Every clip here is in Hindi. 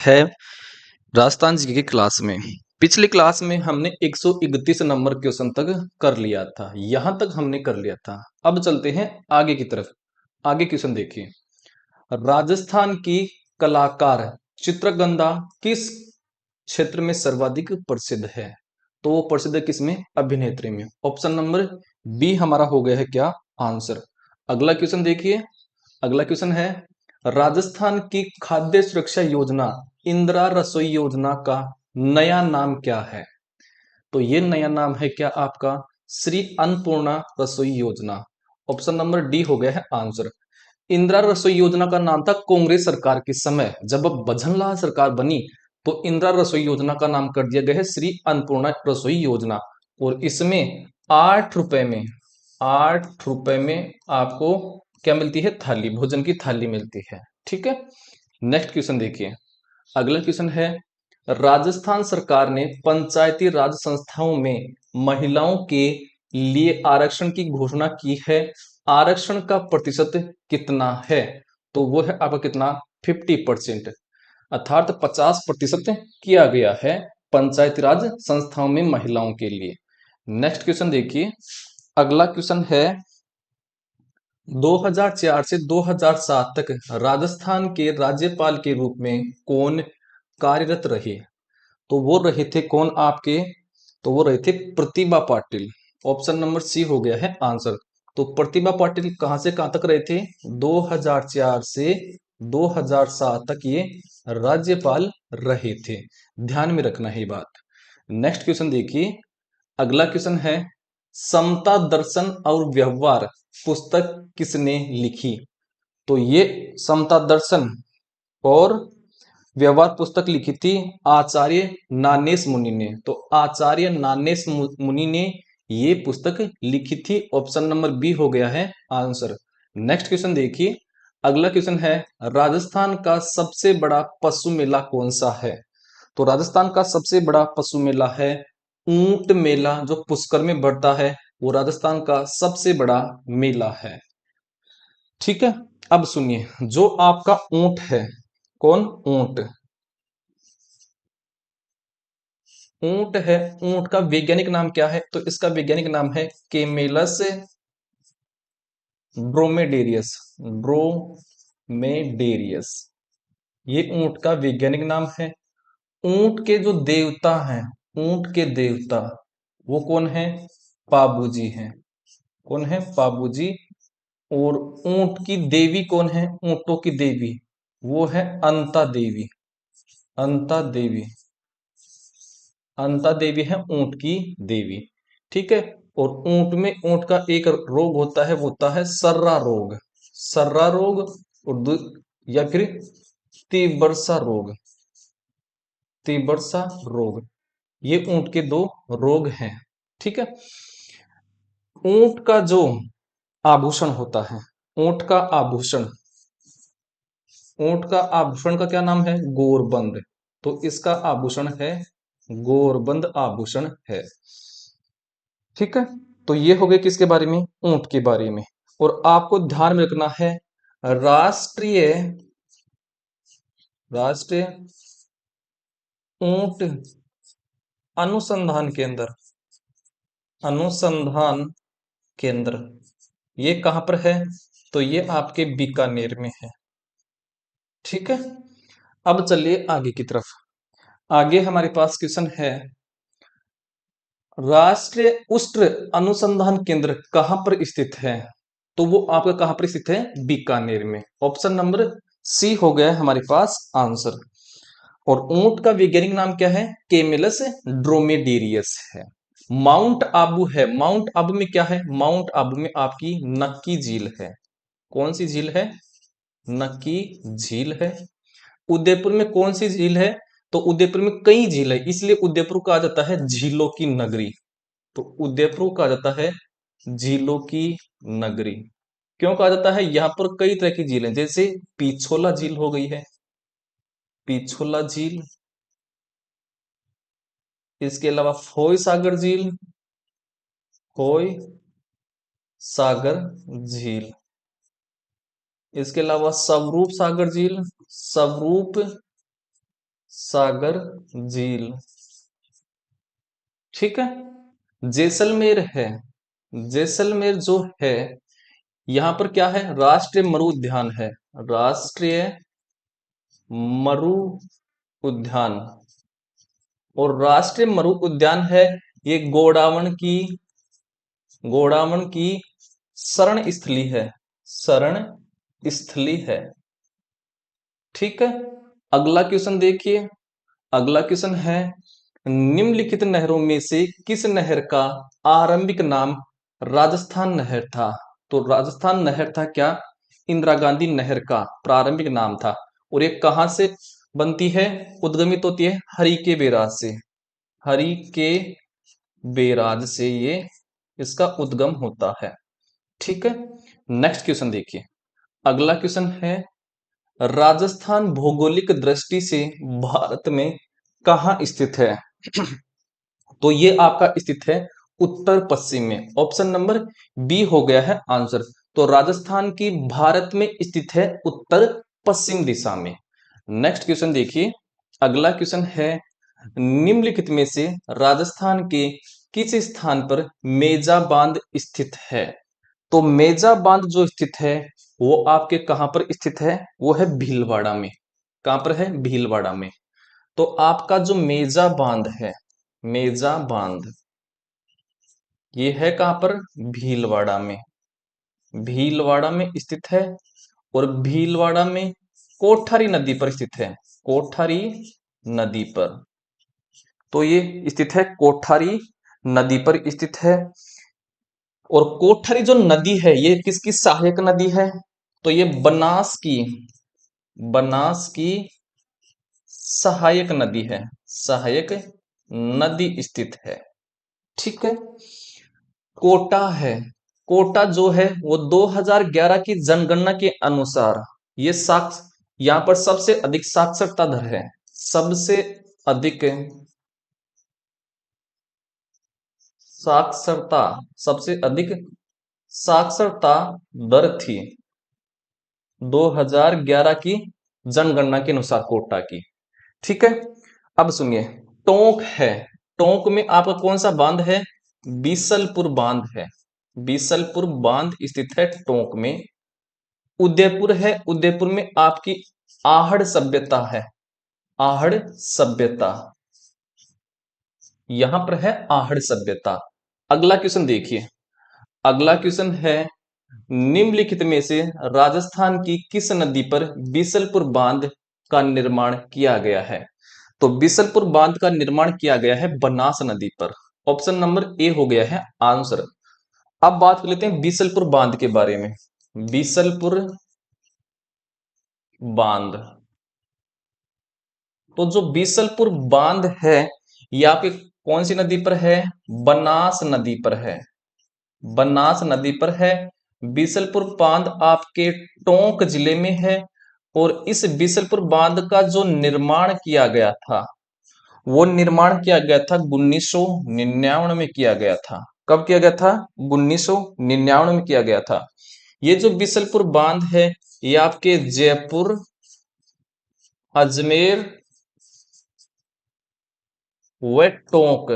है राजस्थान जी की क्लास में। पिछली क्लास में हमने 131 नंबर क्वेश्चन तक कर लिया था, यहां तक हमने कर लिया था। अब चलते हैं आगे की तरफ। आगे क्वेश्चन देखिए। राजस्थान की कलाकार चित्रगंधा किस क्षेत्र में सर्वाधिक प्रसिद्ध है? तो वो प्रसिद्ध है किसमें? अभिनेत्री में। ऑप्शन नंबर बी हमारा हो गया है क्या आंसर। अगला क्वेश्चन देखिए। अगला क्वेश्चन है राजस्थान की खाद्य सुरक्षा योजना इंदिरा रसोई योजना का नया नाम क्या है? तो ये नया नाम है क्या आपका? श्री अन्नपूर्णा रसोई योजना। ऑप्शन नंबर डी हो गया है आंसर। इंदिरा रसोई योजना का नाम था कांग्रेस सरकार के समय, जब भजनलाल सरकार बनी तो इंदिरा रसोई योजना का नाम कर दिया गया है श्री अन्नपूर्णा रसोई योजना। और इसमें 8 रुपए में 8 रुपए में आपको क्या मिलती है? थाली, भोजन की थाली मिलती है। ठीक है। नेक्स्ट क्वेश्चन देखिए। अगला क्वेश्चन है राजस्थान सरकार ने पंचायती राज संस्थाओं में महिलाओं के लिए आरक्षण की घोषणा की है। आरक्षण का प्रतिशत कितना है? तो वो है आपका कितना? 50%, अर्थात 50% किया गया है पंचायती राज संस्थाओं में महिलाओं के लिए। नेक्स्ट क्वेश्चन देखिए। अगला क्वेश्चन है 2004 से 2007 तक राजस्थान के राज्यपाल के रूप में कौन कार्यरत रहे? तो वो रहे थे कौन आपके? तो वो रहे थे Pratibha Patil. Option number C हो गया है आंसर। तो प्रतिभा पाटिल कहां से कहां तक रहे थे? 2004 से 2007 तक ये राज्यपाल रहे थे। ध्यान में रखना है ये बात। नेक्स्ट क्वेश्चन देखिए। अगला क्वेश्चन है समता दर्शन और व्यवहार पुस्तक किसने लिखी? तो ये समता दर्शन और व्यवहार पुस्तक लिखी थी आचार्य नानेश मुनि ने। तो आचार्य नानेश मुनि ने ये पुस्तक लिखी थी। ऑप्शन नंबर बी हो गया है आंसर। नेक्स्ट क्वेश्चन देखिए। अगला क्वेश्चन है राजस्थान का सबसे बड़ा पशु मेला कौन सा है? तो राजस्थान का सबसे बड़ा पशु मेला है ऊंट मेला, जो पुष्कर में बढ़ता है। वो राजस्थान का सबसे बड़ा मेला है। ठीक है। अब सुनिए, जो आपका ऊंट है, कौन? ऊंट। ऊंट है, ऊंट का वैज्ञानिक नाम क्या है? तो इसका वैज्ञानिक नाम है केमेलस ड्रोमेडेरियस। ड्रोमेडेरियस, ये ऊंट का वैज्ञानिक नाम है। ऊंट के जो देवता हैं, ऊंट के देवता वो कौन है? पाबूजी हैं। कौन है? पाबूजी। और ऊंट की देवी कौन है? ऊंटों की देवी वो है अंता देवी। अंता देवी, अंता देवी है ऊंट की देवी। ठीक है। और ऊंट में ऊंट का एक रोग होता है, वो होता है सर्रा रोग। सर्रा रोग और या फिर तीव्रसा रोग। तीव्रसा रोग, ये ऊंट के दो रोग हैं। ठीक है। ऊंट का जो आभूषण होता है, ऊंट का आभूषण, ऊंट का आभूषण का क्या नाम है? गोरबंद। तो इसका आभूषण है गोरबंद आभूषण है। ठीक है। तो ये हो गए किसके बारे में? ऊंट के बारे में। और आपको ध्यान में रखना है राष्ट्रीय राष्ट्रीय ऊंट अनुसंधान केंद्र, अनुसंधान केंद्र ये कहां पर है? तो ये आपके बीकानेर में है। ठीक है। अब चलिए आगे की तरफ। आगे हमारे पास क्वेश्चन है राष्ट्रीय उष्ण अनुसंधान केंद्र कहां पर स्थित है? तो वो आपका कहां पर स्थित है? बीकानेर में। ऑप्शन नंबर सी हो गया हमारे पास आंसर। और ऊंट का वैज्ञानिक नाम क्या है? केमेलस ड्रोमेडेरियस है। माउंट आबू है, माउंट आबू में क्या है? माउंट आबू में आपकी नक्की झील है। कौन सी झील है? नक्की झील है। उदयपुर में कौन सी झील है? तो उदयपुर में कई झील है, इसलिए उदयपुर कहा जाता है झीलों की नगरी। तो उदयपुर कहा जाता है झीलों की नगरी। क्यों कहा जाता है? यहाँ पर कई तरह की झील है, जैसे पिछोला झील हो गई है, पिछोला झील। इसके अलावा फोय सागर झील, फोय सागर झील। इसके अलावा स्वरूप सागर झील, स्वरूप सागर झील। ठीक है। जैसलमेर है, जैसलमेर जो है, यहां पर क्या है, राष्ट्रीय मरु उद्यान है, राष्ट्रीय मरु उद्यान। और राष्ट्रीय मरु उद्यान है, ये गोडावण की शरण स्थली है, शरण स्थली है। ठीक है। अगला क्वेश्चन देखिए। अगला क्वेश्चन है, निम्नलिखित नहरों में से किस नहर का आरंभिक नाम राजस्थान नहर था? तो राजस्थान नहर था क्या, इंदिरा गांधी नहर का प्रारंभिक नाम था। और ये कहां से बनती है, उद्गमित होती है हरि के बैराज से, हरि के बैराज से ये इसका उद्गम होता है। ठीक है। नेक्स्ट क्वेश्चन देखिए। अगला क्वेश्चन है, राजस्थान भौगोलिक दृष्टि से भारत में कहाँ स्थित है? तो ये आपका स्थित है उत्तर पश्चिम में, ऑप्शन नंबर बी हो गया है आंसर। तो राजस्थान की भारत में स्थित है उत्तर पश्चिम दिशा में। नेक्स्ट क्वेश्चन देखिए। अगला क्वेश्चन है, निम्नलिखित में से राजस्थान के किस स्थान पर मेजा बांध स्थित है? तो मेजा बांध जो स्थित है वो आपके कहां पर स्थित है, वो है भीलवाड़ा में। कहां पर है, भीलवाड़ा में। तो आपका जो मेजा बांध है, मेजा बांध, ये है कहां पर, भीलवाड़ा में, भीलवाड़ा में स्थित है। और भीलवाड़ा में कोठारी नदी पर स्थित है, कोठारी नदी पर। तो ये स्थित है कोठारी नदी पर स्थित है। और कोठारी जो नदी है ये किसकी सहायक नदी है? तो ये बनास की सहायक नदी है, सहायक नदी स्थित है। ठीक है। कोटा है, कोटा जो है वो 2011 की जनगणना के अनुसार ये साक्ष यहां पर सबसे अधिक साक्षरता दर है, सबसे अधिक साक्षरता, सबसे अधिक साक्षरता दर थी 2011 की जनगणना के अनुसार कोटा की। ठीक है। अब सुनिए, टोंक है, टोंक में आपका कौन सा बांध है, बीसलपुर बांध है, बीसलपुर बांध स्थित है टोंक में। उदयपुर है, उदयपुर में आपकी आहड़ सभ्यता है, आहड़ सभ्यता, यहां पर है आहड़ सभ्यता। अगला क्वेश्चन देखिए। अगला क्वेश्चन है, निम्नलिखित में से राजस्थान की किस नदी पर बीसलपुर बांध का निर्माण किया गया है? तो बीसलपुर बांध का निर्माण किया गया है बनास नदी पर, ऑप्शन नंबर ए हो गया है आंसर। अब बात कर लेते हैं बीसलपुर बांध के बारे में। बीसलपुर बांध, तो जो बीसलपुर बांध है ये आपके कौन सी नदी पर है, बनास नदी पर है, बनास नदी पर है। बीसलपुर बांध आपके टोंक जिले में है। और इस बीसलपुर बांध का जो निर्माण किया गया था, वो निर्माण किया गया था 1999 में किया गया था। कब किया गया था, 1999 में किया गया था। ये जो बीसलपुर बांध है ये आपके जयपुर, अजमेर व टोंक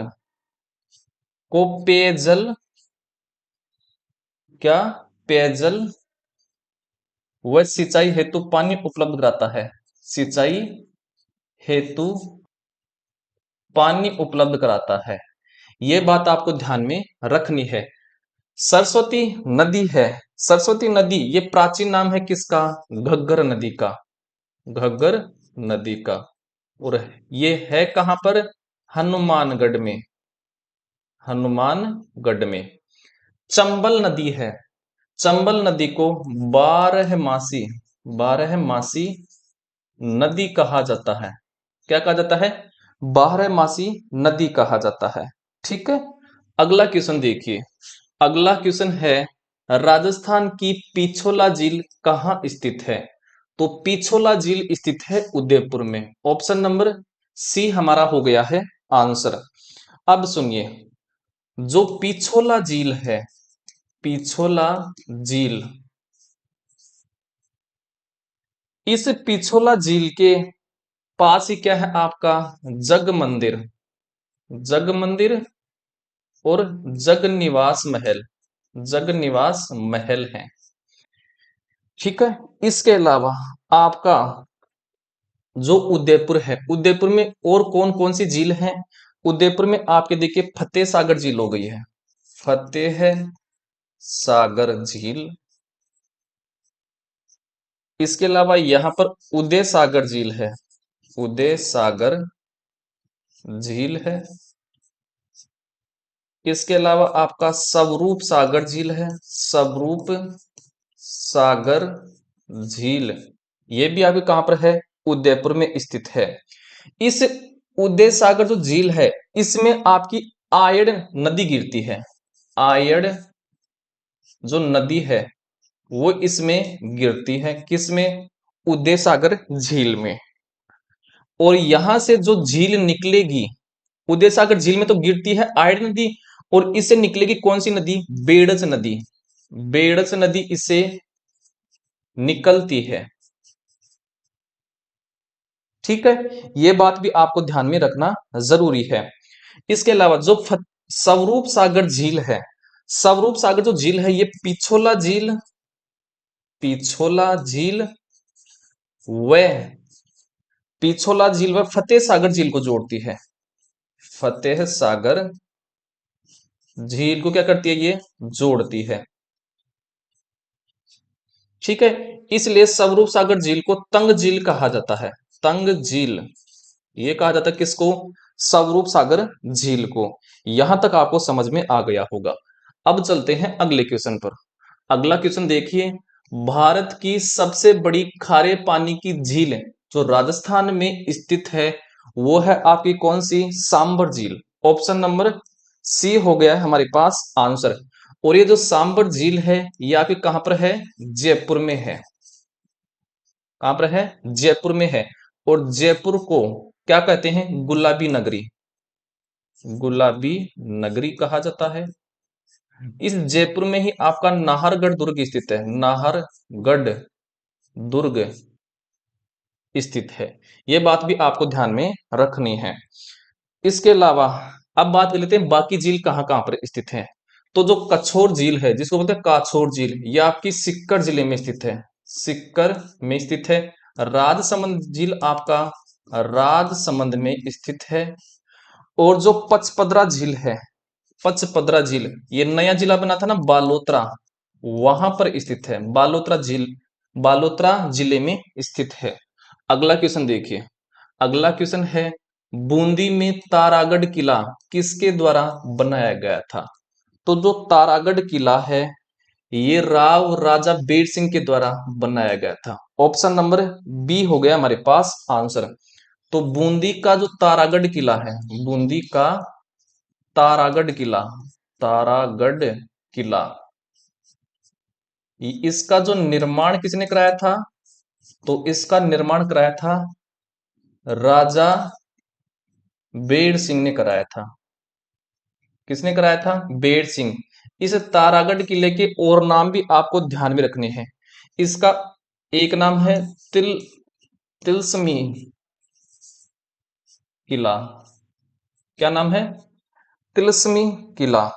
को पेयजल, क्या, पेयजल व सिंचाई हेतु पानी उपलब्ध कराता है, सिंचाई हेतु पानी उपलब्ध कराता है। यह बात आपको ध्यान में रखनी है। सरस्वती नदी है, सरस्वती नदी ये प्राचीन नाम है किसका, घग्गर नदी का, घग्गर नदी का। और ये है कहां पर, हनुमानगढ़ में, हनुमानगढ़ में। चंबल नदी है, चंबल नदी को बारहमासी, बारहमासी नदी कहा जाता है। क्या कहा जाता है, बारहमासी नदी कहा जाता है। ठीक है। अगला क्वेश्चन देखिए। अगला क्वेश्चन है, राजस्थान की पिछोला झील कहाँ स्थित है? तो पिछोला झील स्थित है उदयपुर में, ऑप्शन नंबर सी हमारा हो गया है आंसर। अब सुनिए, जो पिछोला झील है, पिछोला झील, इस पिछोला झील के पास ही क्या है आपका, जग मंदिर, जग मंदिर और जग निवास महल, जग निवास महल है। ठीक है। इसके अलावा आपका जो उदयपुर है, उदयपुर में और कौन कौन सी झील है? उदयपुर में आपके देखिए फतेह सागर झील हो गई है, फतेह सागर झील। इसके अलावा यहां पर उदय सागर झील है, उदय सागर झील है। इसके अलावा आपका स्वरूप सागर झील है, स्वरूप सागर झील। ये भी आपके कहां पर है, उदयपुर में स्थित है। इस उदय सागर जो झील है, इसमें आपकी आयड़ नदी गिरती है, आयड़ जो नदी है वो इसमें गिरती है, किसमें, उदय सागर झील में। और यहां से जो झील निकलेगी, उदय सागर झील में तो गिरती है आयड़ नदी, और इससे निकलेगी कौन सी नदी, बेड़च नदी, बेड़च नदी इससे निकलती है। ठीक है, ये बात भी आपको ध्यान में रखना जरूरी है। इसके अलावा जो स्वरूप सागर झील है, स्वरूप सागर जो झील है, ये पिछोला झील, पिछोला झील व पिछोला झील व फतेह सागर झील को जोड़ती है, फतेह सागर झील को क्या करती है, ये जोड़ती है। ठीक है। इसलिए स्वरूप सागर झील को तंग झील कहा जाता है, तंग झील, ये कहा जाता है किसको, स्वरूप सागर झील को। यहां तक आपको समझ में आ गया होगा। अब चलते हैं अगले क्वेश्चन पर। अगला क्वेश्चन देखिए, भारत की सबसे बड़ी खारे पानी की झील जो राजस्थान में स्थित है, वो है आपकी कौन सी, सांबर झील। ऑप्शन नंबर सी हो गया है हमारे पास आंसर। और ये जो सांबर झील है, ये आपके कहां पर है, जयपुर में है। कहां पर है, जयपुर में है। और जयपुर को क्या कहते हैं, गुलाबी नगरी, गुलाबी नगरी कहा जाता है। इस जयपुर में ही आपका नाहरगढ़ दुर्ग स्थित है, नाहरगढ़ दुर्ग स्थित है। यह बात भी आपको ध्यान में रखनी है। इसके अलावा अब बात कर लेते हैं बाकी झील कहां कहां पर स्थित है। तो जो कछोर झील है, जिसको बोलते हैं काछोर झील, यह आपकी सिक्कर जिले में स्थित है, सिक्कर में स्थित है। राजसमंद झील आपका राजसमंद में स्थित है। और जो पचपदरा झील है, पचपदरा झील, ये नया जिला बना था ना बालोतरा, वहां पर स्थित है, बालोतरा झील, बालोतरा जिले में स्थित है। अगला क्वेश्चन देखिए, अगला क्वेश्चन है, बूंदी में तारागढ़ किला किसके द्वारा बनाया गया था। तो जो तारागढ़ किला है, ये राव राजा बेर सिंह के द्वारा बनाया गया था। ऑप्शन नंबर बी हो गया हमारे पास आंसर। तो बूंदी का जो तारागढ़ किला है, बूंदी का तारागढ़ किला, तारागढ़ किला, इसका जो निर्माण किसने कराया था, तो इसका निर्माण कराया था राजा बेर सिंह ने कराया था। किसने कराया था, बेर सिंह। इस तारागढ़ किले के और नाम भी आपको ध्यान में रखने हैं। इसका एक नाम है तिलस्मी किला, क्या नाम है, तिलस्मी किला।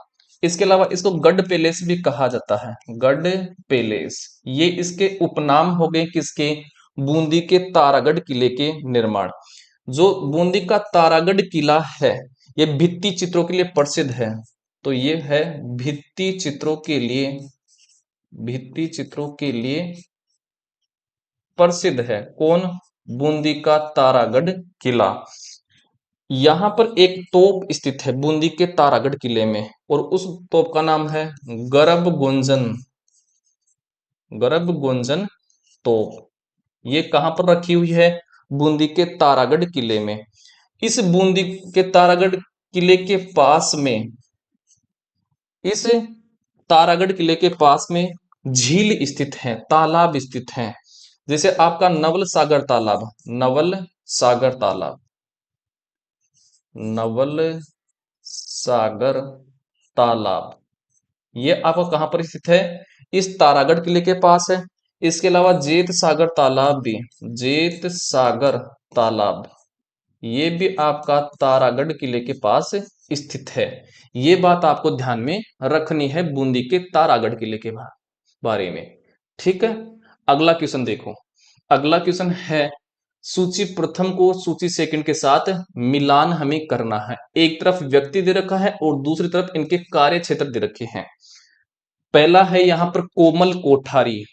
इसके अलावा इसको गढ़ पैलेस भी कहा जाता है, गढ़ पैलेस। ये इसके उपनाम हो गए किसके, बूंदी के तारागढ़ किले के निर्माण। जो बूंदी का तारागढ़ किला है, ये भित्ति चित्रों के लिए प्रसिद्ध है। तो ये है भित्ति चित्रों के लिए, भित्ति चित्रों के लिए प्रसिद्ध है। कौन, बूंदी का तारागढ़ किला। यहां पर एक तोप स्थित है बूंदी के तारागढ़ किले में, और उस तोप का नाम है गर्भ गुंजन, गर्भ गुंजन तोप। ये कहां पर रखी हुई है, बूंदी के तारागढ़ किले में। इस बूंदी के तारागढ़ किले के पास में, इस तारागढ़ किले के पास में झील स्थित है, तालाब स्थित है। जैसे आपका नवल सागर तालाब, नवल सागर तालाब, नवल सागर तालाब, ये आपका कहां पर स्थित है, इस तारागढ़ किले के पास है। इसके अलावा जेत सागर तालाब भी, जेत सागर तालाब, ये भी आपका तारागढ़ किले के पास स्थित है। ये बात आपको ध्यान में रखनी है बूंदी के तारागढ़ किले के बारे में। ठीक है, अगला क्वेश्चन देखो। अगला क्वेश्चन है, सूची प्रथम को सूची सेकंड के साथ मिलान हमें करना है। एक तरफ व्यक्ति दे रखा है और दूसरी तरफ इनके कार्य क्षेत्र दे रखे हैं। पहला है यहां पर कोमल कोठारी।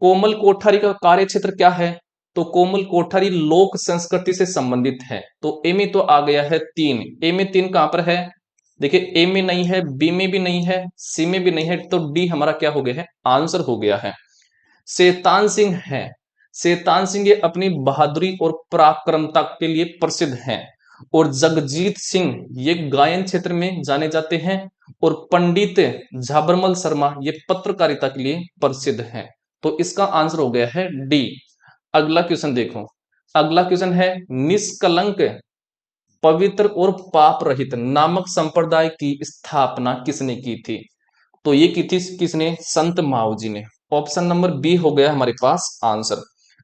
कोमल कोठारी का कार्य क्षेत्र क्या है? तो कोमल कोठारी लोक संस्कृति से संबंधित है। तो ए में तो आ गया है 3। ए में 3 कहां पर है? देखिए, ए में नहीं है, बी में भी नहीं है, सी में भी नहीं है, तो डी हमारा क्या हो गया है? आंसर हो गया है। शैतान सिंह है। शैतान सिंह ये अपनी बहादुरी और पराक्रमता के लिए प्रसिद्ध हैं। और जगजीत सिंह ये गायन क्षेत्र में जाने जाते हैं। और पंडित झाबरमल शर्मा ये पत्रकारिता के लिए प्रसिद्ध हैं। तो इसका आंसर हो गया है डी। अगला क्वेश्चन देखो। अगला क्वेश्चन है, निष्कलंक पवित्र और पाप रहित नामक संप्रदाय की स्थापना किसने की थी? तो ये की थी किसने? संत माऊ जी ने। ऑप्शन नंबर बी हो गया हमारे पास आंसर।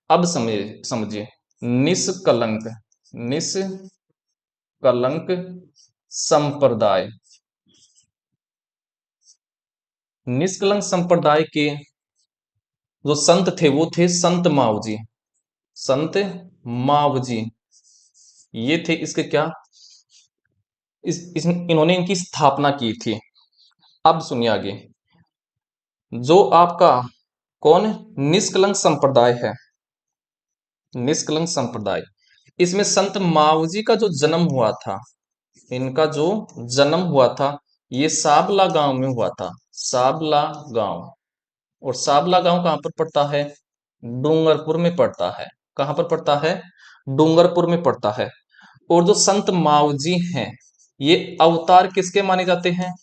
अब समझिए समझिए, निष्कलंक, निष्कलंक संप्रदाय, निष्कलंक संप्रदाय के जो संत थे वो थे संत माऊ जी। संत माऊ जी ये थे इसके क्या, इन्होंने इनकी स्थापना की थी। अब सुनिए आगे, जो आपका कौन निष्कलंक संप्रदाय है, निष्कलंक संप्रदाय, इसमें संत मावजी का जो जन्म हुआ था, इनका जो जन्म हुआ था ये साबला गांव में हुआ था। साबला गांव, और साबला गांव कहां पर पड़ता है? डूंगरपुर में पड़ता है। कहां पर पड़ता है? डूंगरपुर में पड़ता है। और जो संत मावजी हैं ये अवतार किसके माने जाते हैं?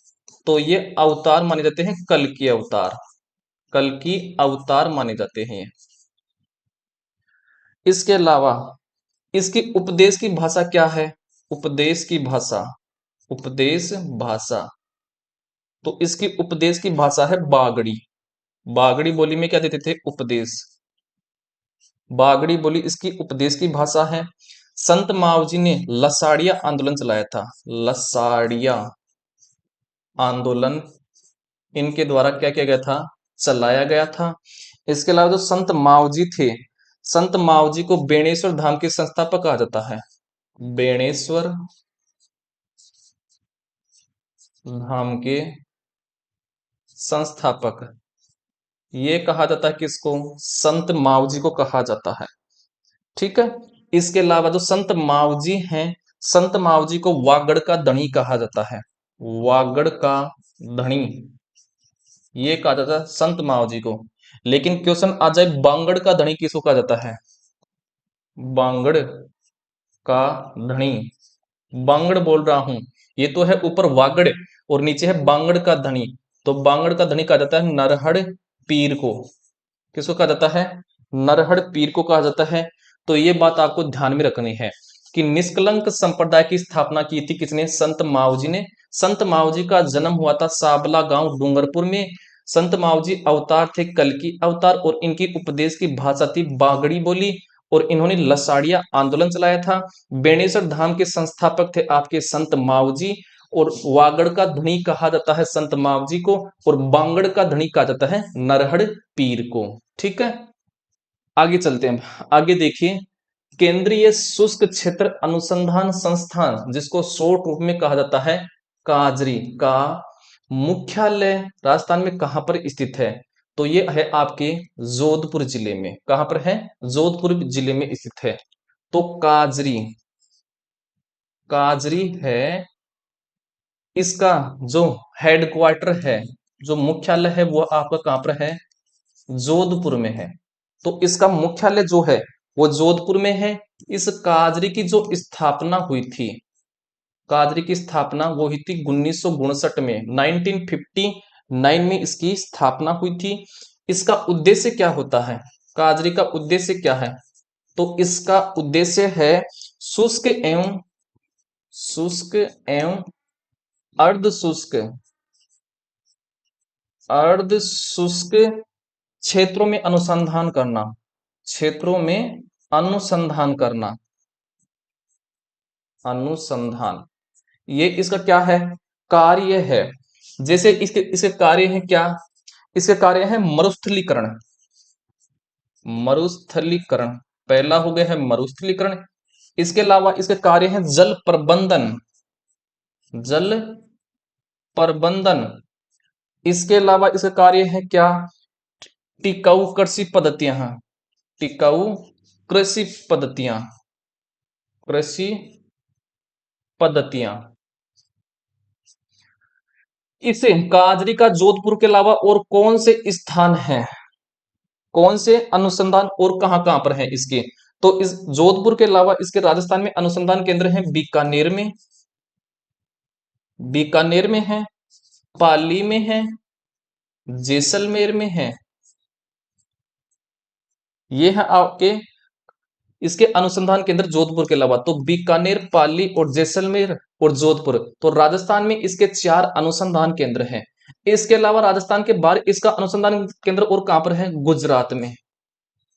तो ये अवतार माने जाते हैं कल की अवतार, कल की अवतार माने जाते हैं। इसके अलावा इसकी उपदेश की भाषा क्या है? उपदेश की भाषा, उपदेश भाषा, तो इसकी उपदेश की भाषा है बागड़ी। बागड़ी बोली में क्या देते थे? उपदेश। बागड़ी बोली इसकी उपदेश की भाषा है। संत मावजी ने लसाड़िया आंदोलन चलाया था। लसाड़िया आंदोलन इनके द्वारा क्या किया गया था? चलाया गया था। इसके अलावा जो संत मावजी थे, संत मावजी को बेणेश्वर धाम के संस्थापक कहा जाता है। बेणेश्वर धाम के संस्थापक ये कहा जाता है किसको? संत मावजी को कहा जाता है। ठीक है, इसके अलावा जो संत मावजी हैं, संत मावजी को वागड़ का धनी कहा जाता है। वागड़ का धनी ये कहा जाता है संत मावजी को। लेकिन क्वेश्चन आ जाए, बांगड़ का धनी किसको कहा जाता है? बांगड़ का धनी, बांगड़ बोल रहा हूं, ये तो है ऊपर वागड़ और नीचे है बांगड़ का धनी। तो बांगड़ का धनी कहा जाता है नरहड़ पीर को। किसको कहा जाता है? नरहड़ पीर को कहा जाता है। तो ये बात आपको ध्यान में रखनी है कि निष्कलंक संप्रदाय की स्थापना की थी किसने? संत मावजी ने। संत मावजी का जन्म हुआ था साबला गांव डूंगरपुर में। संत मावजी अवतार थे कल की अवतार, और इनकी उपदेश की भाषा थी बागड़ी बोली, और इन्होंने लसाड़िया आंदोलन चलाया था। बेणेश्वर धाम के संस्थापक थे आपके संत मावजी, और वागड़ का धनी कहा जाता है संत मावजी को, और बांगड़ का धनी कहा जाता है नरहड़ पीर को। ठीक है, आगे चलते हैं। आगे देखिए, केंद्रीय शुष्क क्षेत्र अनुसंधान संस्थान जिसको शॉर्ट रूप में कहा जाता है काजरी का मुख्यालय राजस्थान में कहां पर स्थित है? तो ये है आपके जोधपुर जिले में। कहां पर है? जोधपुर जिले में स्थित है। तो काजरी, काजरी है इसका जो हेडक्वार्टर है, जो मुख्यालय है वो आपका कहां पर है? जोधपुर में है। तो इसका मुख्यालय जो है वो जोधपुर में है। इस काजरी की जो स्थापना हुई थी, काजरी की स्थापना वो हुई थी 1959 में, 1959 में इसकी स्थापना हुई थी। इसका उद्देश्य क्या होता है? काजरी का उद्देश्य क्या है? तो इसका उद्देश्य है शुष्क एवं अर्ध शुष्क, अर्ध शुष्क क्षेत्रों में अनुसंधान करना, क्षेत्रों में अनुसंधान करना। अनुसंधान, ये इसका क्या है, कार्य है। जैसे इसके इसके कार्य है क्या, इसके कार्य है मरुस्थलीकरण, मरुस्थलीकरण, पहला हो गया है मरुस्थलीकरण। इसके अलावा इसके कार्य है जल प्रबंधन, जल प्रबंधन। इसके अलावा इसका कार्य है क्या, टिकाऊ कृषि पद्धतियां, टिकाऊ कृषि पद्धतियां, कृषि पद्धतियां। इसे काजरी का जोधपुर के अलावा और कौन से स्थान है, कौन से अनुसंधान और कहां कहां पर है इसके, तो इस जोधपुर के अलावा इसके राजस्थान में अनुसंधान केंद्र है बीकानेर में, बीकानेर में है, पाली में है, जैसलमेर में है। ये है आपके इसके अनुसंधान केंद्र जोधपुर के अलावा। तो बीकानेर, पाली और जैसलमेर और जोधपुर, तो राजस्थान में इसके 4 अनुसंधान केंद्र हैं। इसके अलावा राजस्थान के बाहर इसका अनुसंधान केंद्र और कहां पर है, गुजरात में,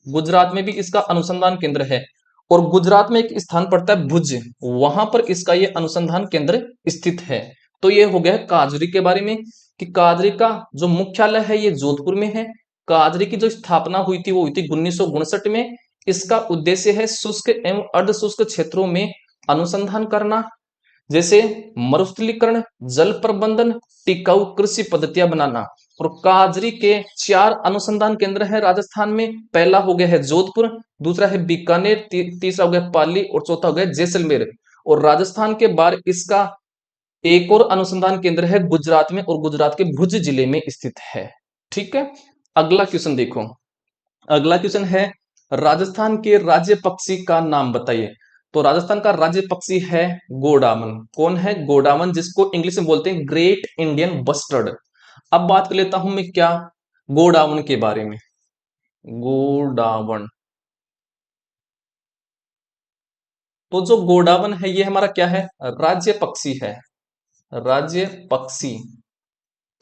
गुजरात में भी इसका अनुसंधान केंद्र है। और गुजरात में एक स्थान पड़ता है भुज, वहां पर इसका ये अनुसंधान केंद्र स्थित है। तो ये हो गया काजरी के बारे में, कि काजरी का जो मुख्यालय है ये जोधपुर में है। काजरी की जो स्थापना हुई थी वो हुई थी 1959 में। इसका उद्देश्य है शुष्क एवं अर्ध शुष्क क्षेत्रों में अनुसंधान करना, जैसे मरुस्थलीकरण, जल प्रबंधन, टिकाऊ कृषि पद्धतियां बनाना। और काजरी के 4 अनुसंधान केंद्र है राजस्थान में। पहला हो गया है जोधपुर, दूसरा है बीकानेर, तीसरा हो गया पाली और चौथा हो गया जैसलमेर। और राजस्थान के बाहर इसका एक और अनुसंधान केंद्र है गुजरात में, और गुजरात के भुज जिले में स्थित है। ठीक है, अगला क्वेश्चन देखो। अगला क्वेश्चन है राजस्थान के राज्य पक्षी का नाम बताइए। तो राजस्थान का राज्य पक्षी है गोडावन। कौन है, गोडावन, जिसको इंग्लिश में बोलते हैं ग्रेट इंडियन बस्टर्ड। अब बात कर लेता हूं मैं क्या, गोडावन के बारे में। गोडावन, तो जो गोडावन है ये हमारा क्या है, राज्य पक्षी है। राज्य पक्षी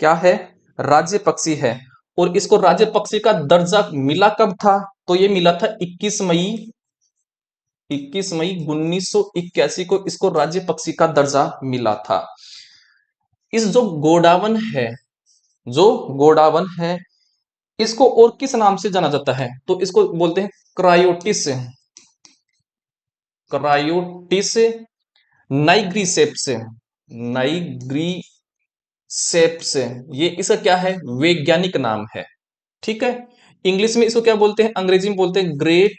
क्या है, राज्य पक्षी है। और इसको राज्य पक्षी का दर्जा मिला कब था, तो ये मिला था 21 मई 1981 को इसको राज्य पक्षी का दर्जा मिला था। इस जो गोडावन है, जो गोडावन है, इसको और किस नाम से जाना जाता है, तो इसको बोलते हैं क्रायोटिस, क्रायोटिस नाइग्रीसेप्स, नाइग्रीसेप्स, ये इसका क्या है, वैज्ञानिक नाम है। ठीक है, इंग्लिश में इसको क्या बोलते हैं, अंग्रेजी में बोलते हैं ग्रेट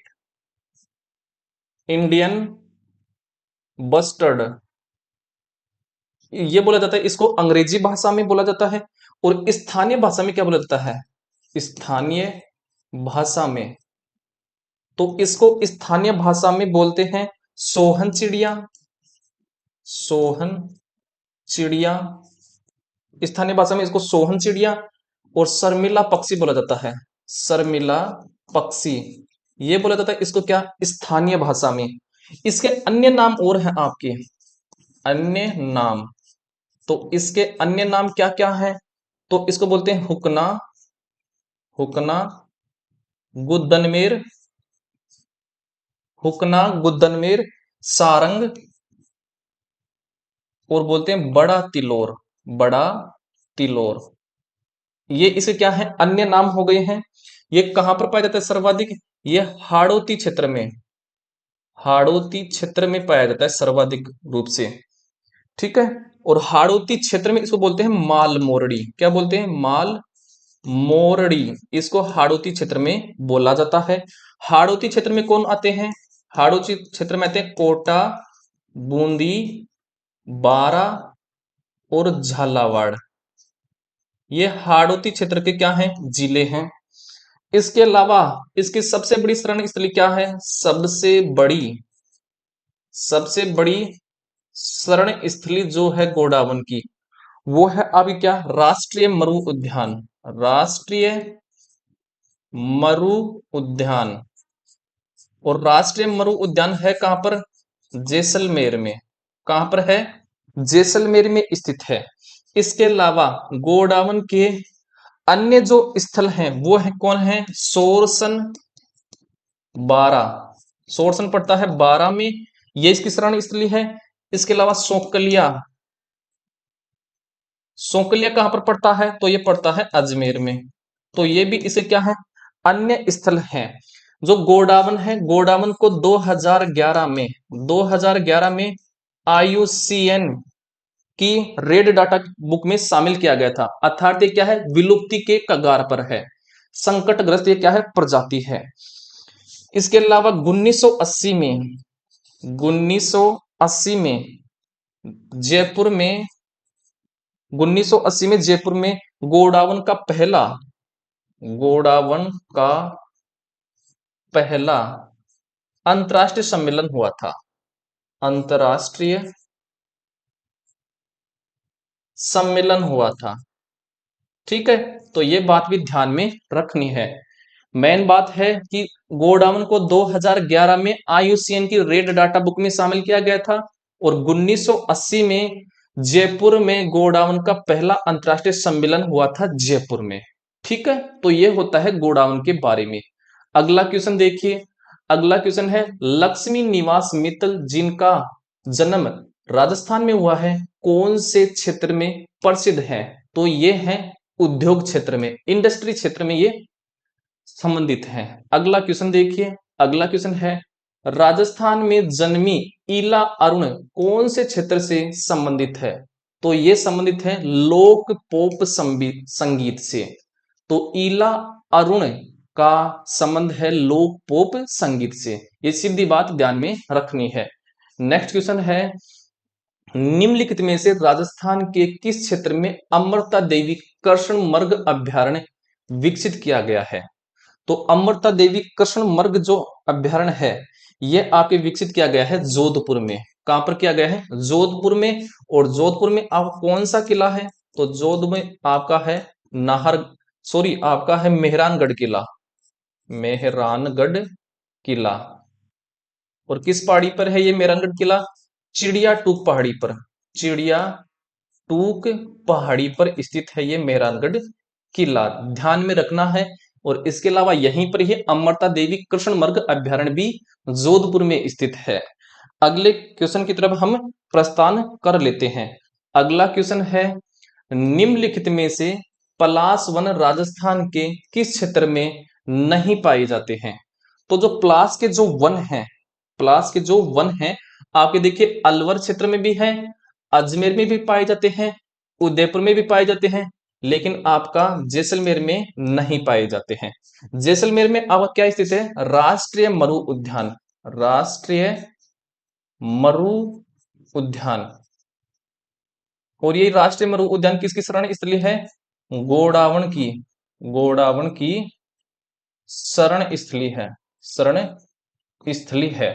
इंडियन बस्टर्ड। ये बोला जाता है, इसको अंग्रेजी भाषा में बोला जाता है। और स्थानीय भाषा में क्या बोला जाता है, स्थानीय भाषा में, तो इसको स्थानीय भाषा में बोलते हैं सोहन चिड़िया, सोहन चिड़िया। स्थानीय भाषा में इसको सोहन चिड़िया और शर्मिला पक्षी बोला जाता है, शर्मिला पक्षी, ये बोला जाता है इसको क्या, स्थानीय भाषा में। इसके अन्य नाम और हैं आपके, अन्य नाम, तो इसके अन्य नाम क्या क्या है, तो इसको बोलते हैं हुकना, हुकना गुद्दनमेर, हुकना गुद्दनमेर, सारंग, और बोलते हैं बड़ा तिलोर, बड़ा तिलोर। ये इसे क्या है, अन्य नाम हो गए हैं। ये कहां पर पाया जाता है सर्वाधिक, ये हाड़ौती क्षेत्र में, हाड़ौती क्षेत्र में पाया जाता है सर्वाधिक रूप से। ठीक है, और हाड़ौती क्षेत्र में इसको बोलते हैं माल मोरड़ी, क्या बोलते हैं, माल मोरड़ी, इसको हाड़ौती क्षेत्र में बोला जाता है। हाड़ौती क्षेत्र में कौन आते हैं, हाड़ौती क्षेत्र में आते हैं कोटा, बूंदी, बारा और झालावाड़। ये हाड़ौती क्षेत्र के क्या हैं, जिले हैं। इसके अलावा इसकी सबसे बड़ी शरण स्थली क्या है, सबसे बड़ी शरण स्थली जो है गोडावन की, वो है अभी क्या, राष्ट्रीय मरु उद्यान, राष्ट्रीय मरु उद्यान। और राष्ट्रीय मरु उद्यान है कहां पर, जैसलमेर में, कहां पर है, जैसलमेर में स्थित है। इसके अलावा गोडावन के अन्य जो स्थल हैं वो है कौन है, सोरसन, बारा, सोरसन पड़ता है बारा में, ये इसकी शरण स्थली है। इसके अलावा सोकलिया, सोकलिया कहां पर पड़ता है? तो ये पड़ता है अजमेर में। तो ये भी इसे क्या है? अन्य स्थल है। जो गोडावन है, गोडावन को 2011 में 2011 में आईयूसीएन की रेड डाटा बुक में शामिल किया गया था, अर्थात ये क्या है? विलुप्ति के कगार पर है, संकटग्रस्त ये क्या है? प्रजाति है। इसके अलावा 1980 में 1980 में जयपुर में 1980 में जयपुर में गोडावन का पहला गोडावन का पहला अंतर्राष्ट्रीय सम्मेलन हुआ था। अंतर्राष्ट्रीय सम्मेलन हुआ था। ठीक है, तो ये बात भी ध्यान में रखनी है। मेन बात है कि गोडावन को 2011 में आईयूसीएन की रेड डाटा बुक में शामिल किया गया था और 1980 में जयपुर में गोडावन का पहला अंतर्राष्ट्रीय सम्मेलन हुआ था जयपुर में। ठीक है, तो ये होता है गोडावन के बारे में। अगला क्वेश्चन देखिए। अगला क्वेश्चन है, लक्ष्मी निवास मित्तल जिनका जन्म राजस्थान में हुआ है, कौन से क्षेत्र में प्रसिद्ध है? तो ये है उद्योग क्षेत्र में, इंडस्ट्री क्षेत्र में ये संबंधित है। अगला क्वेश्चन देखिए। अगला क्वेश्चन है, राजस्थान में जन्मी इला अरुण कौन से क्षेत्र से संबंधित है? तो ये संबंधित है लोक पोप संगीत से। तो इला अरुण का संबंध है लोक पोप संगीत से। ये सीधी बात ध्यान में रखनी है। नेक्स्ट क्वेश्चन है, निम्नलिखित में से राजस्थान के किस क्षेत्र में अमृता देवी कृष्ण मृग अभ्यारण्य विकसित किया गया है? तो अमृता देवी कृष्ण मृग जो अभ्यारण्य है, यह आपके विकसित किया गया है जोधपुर में। कहां पर किया गया है? जोधपुर में। और जोधपुर में आप कौन सा किला है? तो जोधपुर में आपका है आपका है मेहरानगढ़ किला। मेहरानगढ़ किला। और किस पहाड़ी पर है ये मेहरानगढ़ किला? चिड़िया टूक पहाड़ी पर। चिड़िया टूक पहाड़ी पर स्थित है ये मेहरानगढ़ किला, ध्यान में रखना है। और इसके अलावा यहीं पर ही अमृता देवी कृष्ण मृग अभ्यारण्य भी जोधपुर में स्थित है। अगले क्वेश्चन की तरफ हम प्रस्थान कर लेते हैं। अगला क्वेश्चन है, निम्नलिखित में से पलाश वन राजस्थान के किस क्षेत्र में नहीं पाए जाते हैं? तो जो पलाश के जो वन हैं, पलाश के जो वन हैं, आपके देखिए अलवर क्षेत्र में भी है, अजमेर में भी पाए जाते हैं, उदयपुर में भी पाए जाते हैं, लेकिन आपका जैसलमेर में नहीं पाए जाते हैं। जैसलमेर में आपका क्या स्थित है? राष्ट्रीय मरु उद्यान। राष्ट्रीय मरु उद्यान। और ये राष्ट्रीय मरु उद्यान किसकी शरण स्थली है? गोडावन की। गोडावन की शरण स्थली है। शरण स्थली है।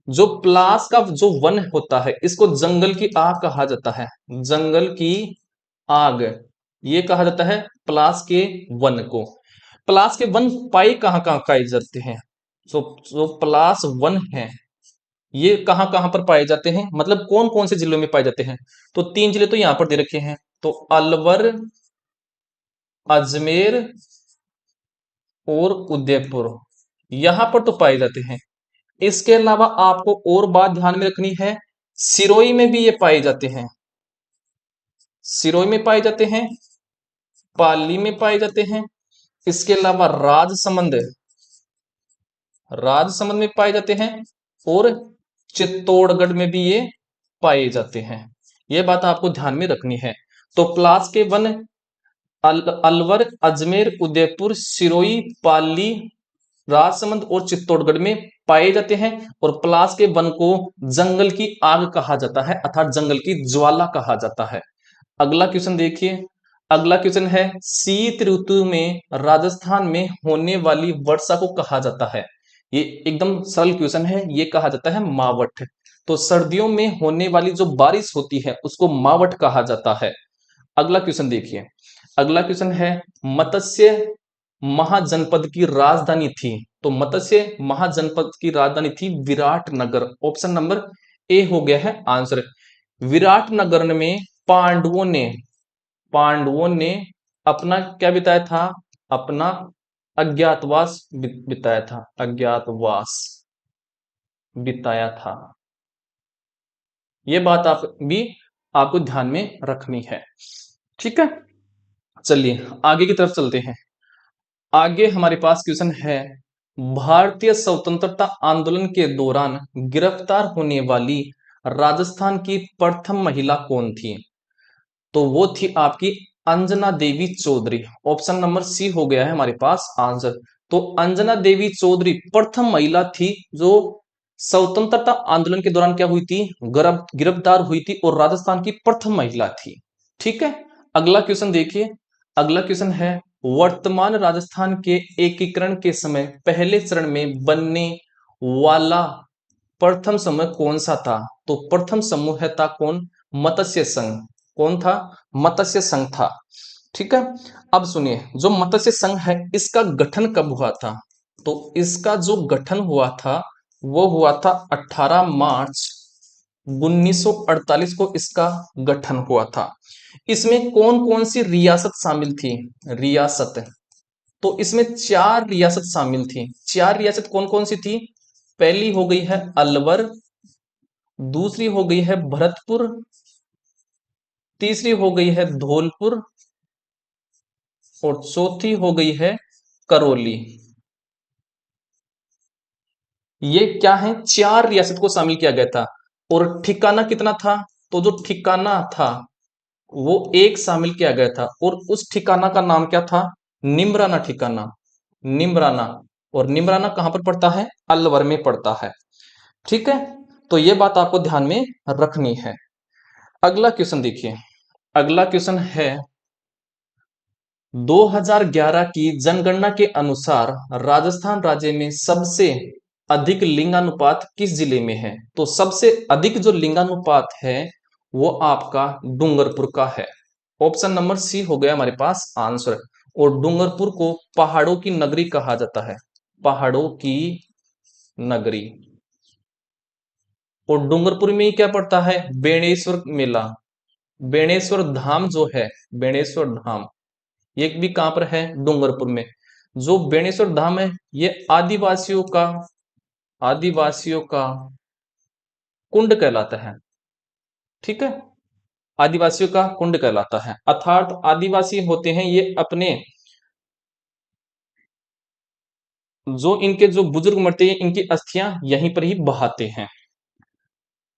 जो प्लास का जो वन होता है, इसको जंगल की आग कहा जाता है। जंगल की आग, ये कहा जाता है प्लास के वन को। प्लास के वन पाए कहां कहां पाए जाते हैं? जो जो प्लास वन है, ये कहां कहां पर पाए जाते हैं, मतलब कौन कौन से जिलों में पाए जाते हैं? तो 3 जिले तो यहां पर दे रखे हैं, तो अलवर, अजमेर और उदयपुर, यहां पर तो पाए जाते हैं। इसके अलावा आपको और बात ध्यान में रखनी है, सिरोही में भी ये पाए जाते हैं। सिरोही में पाए जाते हैं, पाली में पाए जाते हैं। इसके अलावा राजसमंद में पाए जाते हैं और चित्तौड़गढ़ में भी ये पाए जाते हैं। यह बात आपको ध्यान में रखनी है। तो प्लास के वन अलवर, अजमेर, उदयपुर, सिरोही, पाली, राजसमंद और चित्तौड़गढ़ में पाए जाते हैं। और पलाश के वन को जंगल की आग कहा जाता है, अर्थात जंगल की ज्वाला कहा जाता है। अगला क्वेश्चन देखिए। अगला क्वेश्चन है, शीत ऋतु में राजस्थान में होने वाली वर्षा को कहा जाता है? ये एकदम सरल क्वेश्चन है, ये कहा जाता है मावठ। तो सर्दियों में होने वाली जो बारिश होती है उसको मावठ कहा जाता है। अगला क्वेश्चन देखिए। अगला क्वेश्चन है, मत्स्य महाजनपद की राजधानी थी? तो मत्स्य महाजनपद की राजधानी थी विराटनगर। ऑप्शन नंबर ए हो गया है आंसर। विराटनगर में पांडवों ने अपना क्या बिताया था? अपना अज्ञातवास बिताया था। अज्ञातवास बिताया था। ये बात आप भी आपको ध्यान में रखनी है। ठीक है, चलिए आगे की तरफ चलते हैं। आगे हमारे पास क्वेश्चन है, भारतीय स्वतंत्रता आंदोलन के दौरान गिरफ्तार होने वाली राजस्थान की प्रथम महिला कौन थी? तो वो थी आपकी अंजना देवी चौधरी। ऑप्शन नंबर सी हो गया है हमारे पास आंसर। तो अंजना देवी चौधरी प्रथम महिला थी जो स्वतंत्रता आंदोलन के दौरान क्या हुई थी, गिरफ्तार हुई थी और राजस्थान की प्रथम महिला थी। ठीक है, अगला क्वेश्चन देखिए। अगला क्वेश्चन है, वर्तमान राजस्थान के एकीकरण के समय पहले चरण में बनने वाला प्रथम समूह कौन सा था? तो प्रथम समूह था कौन? मत्स्य संघ। कौन था? मत्स्य संघ था। ठीक है, अब सुनिए, जो मत्स्य संघ है इसका गठन कब हुआ था? तो इसका जो गठन हुआ था वो हुआ था 18 मार्च 1948 को इसका गठन हुआ था। इसमें कौन कौन सी रियासत शामिल थी? रियासत, तो इसमें 4 रियासत शामिल थी। 4 रियासत कौन कौन सी थी? पहली हो गई है अलवर, दूसरी हो गई है भरतपुर, तीसरी हो गई है धौलपुर और चौथी हो गई है करौली। ये क्या है? 4 रियासत को शामिल किया गया था। और ठिकाना कितना था? तो जो ठिकाना था वो एक शामिल किया गया था और उस ठिकाना का नाम क्या था? निमराना ठिकाना। निमराना। और निमराना कहां पर पड़ता है? अलवर में पड़ता है। ठीक है, तो ये बात आपको ध्यान में रखनी है। अगला क्वेश्चन देखिए। अगला क्वेश्चन है, 2011 की जनगणना के अनुसार राजस्थान राज्य में सबसे अधिक लिंगानुपात किस जिले में है? तो सबसे अधिक जो लिंगानुपात है वो आपका डूंगरपुर का है। ऑप्शन नंबर सी हो गया हमारे पास आंसर। और डूंगरपुर को पहाड़ों की नगरी कहा जाता है। पहाड़ों की नगरी। और डूंगरपुर में ही क्या पड़ता है? बेणेश्वर मेला। बेणेश्वर धाम जो है, बेणेश्वर धाम, ये भी कहां पर है? डूंगरपुर में। जो बेणेश्वर धाम है ये आदिवासियों का कुंड कहलाता है। ठीक है, आदिवासियों का कुंड कहलाता है, अर्थात आदिवासी होते हैं ये अपने जो इनके जो बुजुर्ग मरते हैं इनकी अस्थियां यहीं पर ही बहाते हैं।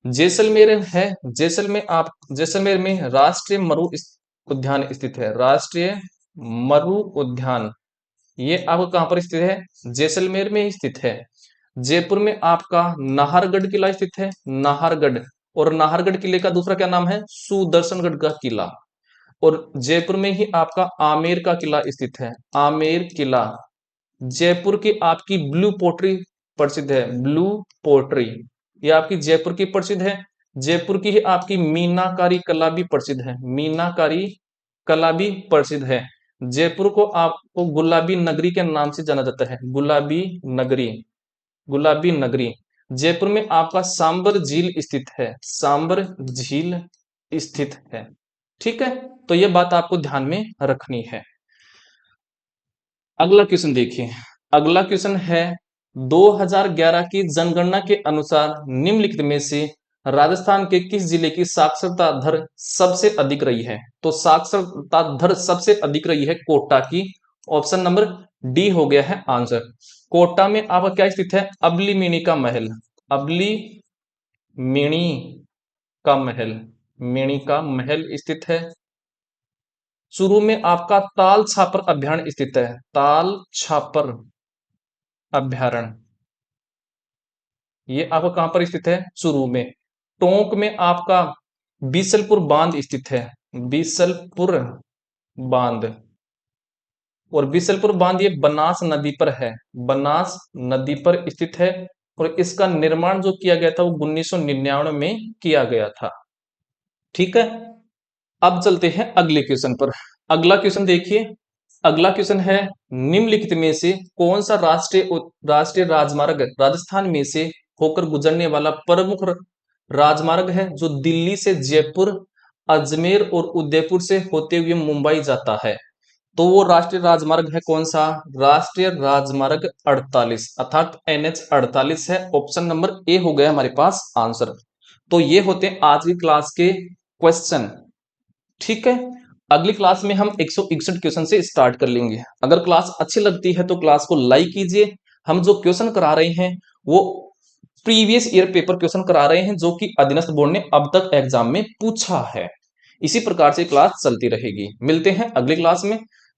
जैसलमेर है, जैसलमेर में राष्ट्रीय मरु उद्यान स्थित है। राष्ट्रीय मरु उद्यान ये आपको कहां पर स्थित है? जैसलमेर में स्थित है। जयपुर में आपका नाहरगढ़ किला स्थित है। नाहरगढ़। और नाहरगढ़ किले का दूसरा क्या नाम है? सुदर्शनगढ़ का किला। और जयपुर में ही आपका आमेर का किला स्थित है। आमेर किला। जयपुर की आपकी ब्लू पोट्री प्रसिद्ध है। ब्लू पोट्री ये आपकी जयपुर की प्रसिद्ध है। जयपुर की ही आपकी मीनाकारी कला भी प्रसिद्ध है। मीनाकारी कला भी प्रसिद्ध है। जयपुर को आपको गुलाबी नगरी के नाम से जाना जाता है। गुलाबी नगरी। गुलाबी नगरी। जयपुर में आपका सांबर झील स्थित है। सांबर झील स्थित है। ठीक है, तो यह बात आपको ध्यान में रखनी है। अगला क्वेश्चन देखिए। अगला क्वेश्चन है, 2011 की जनगणना के अनुसार निम्नलिखित में से राजस्थान के किस जिले की साक्षरता दर सबसे अधिक रही है? तो साक्षरता दर सबसे अधिक रही है कोटा की। ऑप्शन नंबर डी हो गया है आंसर। कोटा में आपका क्या स्थित है? अबली मिनी का महल। अबली मिनी का महल। मिनी का महल स्थित है। चूरू में आपका ताल छापर अभ्यारण्य स्थित है। ताल छापर अभ्यारण्य ये आपका कहां पर स्थित है? चूरू में। टोंक में आपका बीसलपुर बांध स्थित है। बीसलपुर बांध। और बीसलपुर बांध ये बनास नदी पर है। बनास नदी पर स्थित है। और इसका निर्माण जो किया गया था वो 1999 में किया गया था। ठीक है, अब चलते हैं अगले क्वेश्चन पर। अगला क्वेश्चन देखिए। अगला क्वेश्चन है, निम्नलिखित में से कौन सा राष्ट्रीय राजमार्ग राजस्थान में से होकर गुजरने वाला प्रमुख राजमार्ग है जो दिल्ली से जयपुर, अजमेर और उदयपुर से होते हुए मुंबई जाता है? तो वो राष्ट्रीय राजमार्ग है कौन सा? राष्ट्रीय राजमार्ग 48 अर्थात NH 48 है। ऑप्शन नंबर ए हो गया हमारे पास आंसर। तो ये होते हैं आज की क्लास के क्वेश्चन। ठीक है, अगली क्लास में हम 161 क्वेश्चन से स्टार्ट कर लेंगे। अगर क्लास अच्छी लगती है तो क्लास को लाइक कीजिए। हम जो क्वेश्चन करा रहे हैं वो प्रीवियस ईयर पेपर क्वेश्चन करा रहे हैं जो कि अधीनस्थ बोर्ड ने अब तक एग्जाम में पूछा है। इसी प्रकार से क्लास चलती रहेगी। मिलते हैं अगली क्लास में।